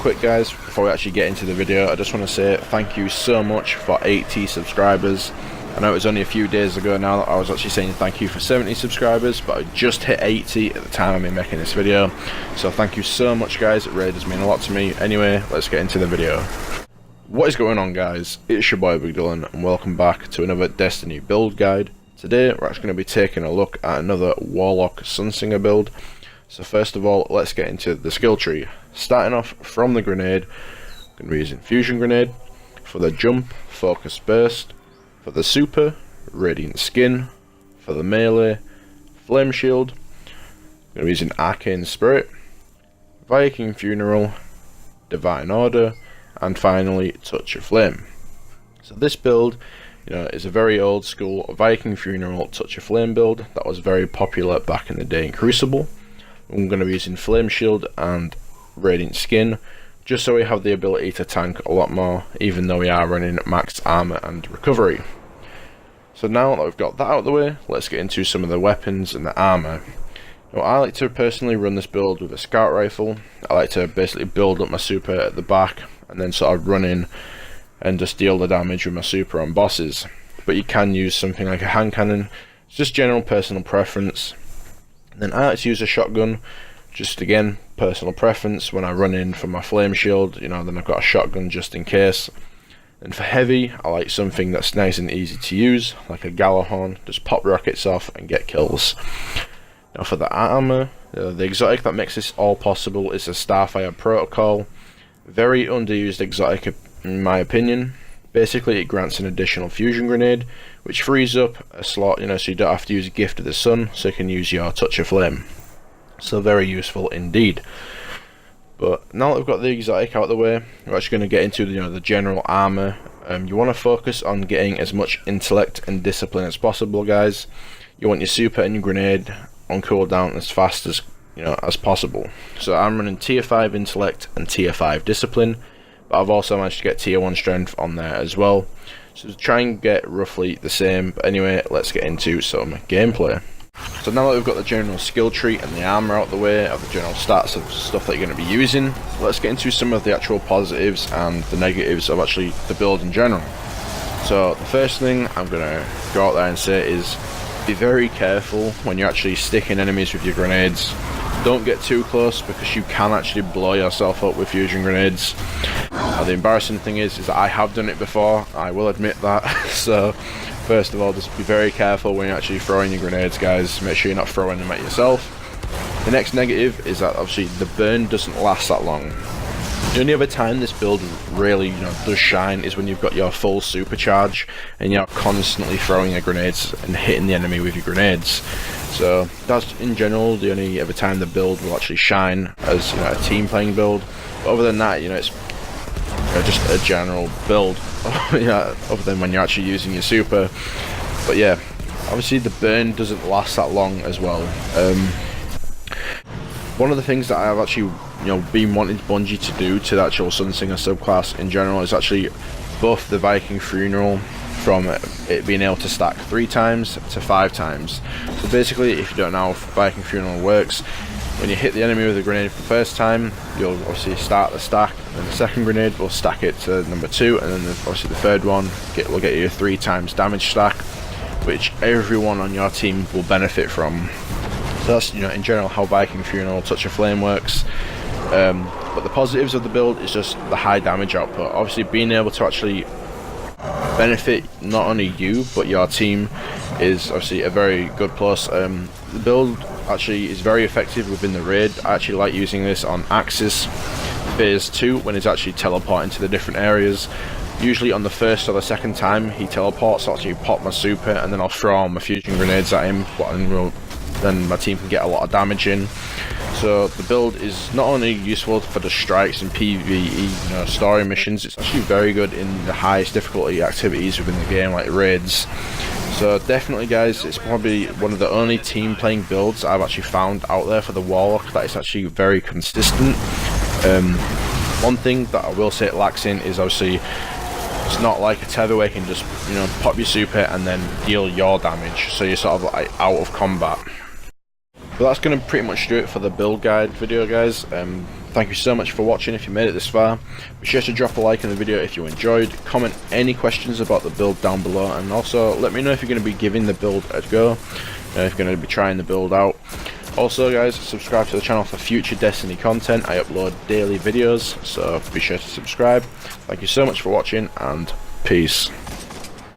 quick guys, before we actually get into the video, I just want to say thank you so much for 80 subscribers. I know it was only a few days ago now that I was actually saying thank you for 70 subscribers, but I just hit 80 at the time of me making this video. So thank you so much guys, it really does mean a lot to me. Anyway, let's get into the video. What is going on guys, it's your boy Big Dylan and welcome back to another Destiny build guide. Today we're actually going to be taking a look at another Warlock Sunsinger build. So first of all, let's get into the skill tree. Starting off from the grenade, I'm going to be using Fusion Grenade. For the jump, Focus Burst. For the super, Radiant Skin. For the melee, Flame Shield. I'm going to be using Arcane Spirit, Viking Funeral, Divine Order, and finally Touch of Flame. So this build, is a very old school Viking Funeral Touch of Flame build that was very popular back in the day in Crucible. I'm going to be using Flame Shield and Radiant Skin, just so we have the ability to tank a lot more, even though we are running max armor and recovery. So now that we've got that out of the way, let's get into some of the weapons and the armor. Now, I like to personally run this build with a scout rifle. I like to basically build up my super at the back and then sort of run in and just deal the damage with my super on bosses. But you can use something like a hand cannon. It's just general personal preference. And then I like to use a shotgun, just again personal preference. When I run in for my flame shield, then I've got a shotgun just in case. And for heavy, I like something that's nice and easy to use, like a Galahorn. Just pop rockets off and get kills. Now for the armor, the exotic that makes this all possible is the Starfire Protocol. Very underused exotic in my opinion. Basically it grants an additional fusion grenade, which frees up a slot, so you don't have to use Gift of the Sun, so you can use your Touch of Flame. So very useful indeed. But now that we've got the exotic out of the way, we're actually going to get into the general armor. You want to focus on getting as much intellect and discipline as possible, guys. You want your super and your grenade on cooldown as fast as as possible. So I'm running tier 5 intellect and tier 5 discipline, but I've also managed to get tier 1 strength on there as well. So try and get roughly the same. But anyway, let's get into some gameplay. So now that we've got the general skill tree and the armor out the way, of the general stats of stuff that you're going to be using, let's get into some of the actual positives and the negatives of actually the build in general. So the first thing I'm going to go out there and say is be very careful when you're actually sticking enemies with your grenades. Don't get too close because you can actually blow yourself up with fusion grenades. The embarrassing thing is that I have done it before, I will admit that. So first of all, just be very careful when you're actually throwing your grenades, guys. Make sure you're not throwing them at yourself. The next negative is that obviously the burn doesn't last that long. The only other time this build really does shine is when you've got your full supercharge and you're constantly throwing your grenades and hitting the enemy with your grenades. So that's in general the only other time the build will actually shine as a team playing build. But other than that, it's just a general build. Other than when you're actually using your super. But yeah, obviously the burn doesn't last that long as well. One of the things that I've actually been wanting Bungie to do to the actual Sunsinger subclass in general is actually buff the Viking Funeral from it being able to stack 3 times to 5 times. So basically, if you don't know how Viking Funeral works, when you hit the enemy with a grenade for the first time, you'll obviously start the stack, and the second grenade will stack it to number 2, and then obviously the third one will get you a 3 times damage stack, which everyone on your team will benefit from. So that's in general how Viking Funeral Touch of Flame works. But the positives of the build is just the high damage output. Obviously being able to actually benefit not only you but your team is obviously a very good plus. The build actually is very effective within the raid. I actually like using this on Axis phase 2 when he's actually teleporting to the different areas. Usually on the first or the second time he teleports, I'll actually pop my super and then I'll throw all my fusion grenades at him, then my team can get a lot of damage in. So the build is not only useful for the strikes and PVE story missions, it's actually very good in the highest difficulty activities within the game like raids. So definitely guys, it's probably one of the only team playing builds I've actually found out there for the Warlock that is actually very consistent. One thing that I will say it lacks in is obviously it's not like a tether where you can just pop your super and then deal your damage, so you're sort of like out of combat. But that's going to pretty much do it for the build guide video, guys. thank you so much for watching. If you made it this far, be sure to drop a like in the video if you enjoyed, comment any questions about the build down below, and also let me know if you're going to be giving the build a go, if you're going to be trying the build out. Also guys, subscribe to the channel for future Destiny content. I upload daily videos, so be sure to subscribe. Thank you so much for watching, and peace.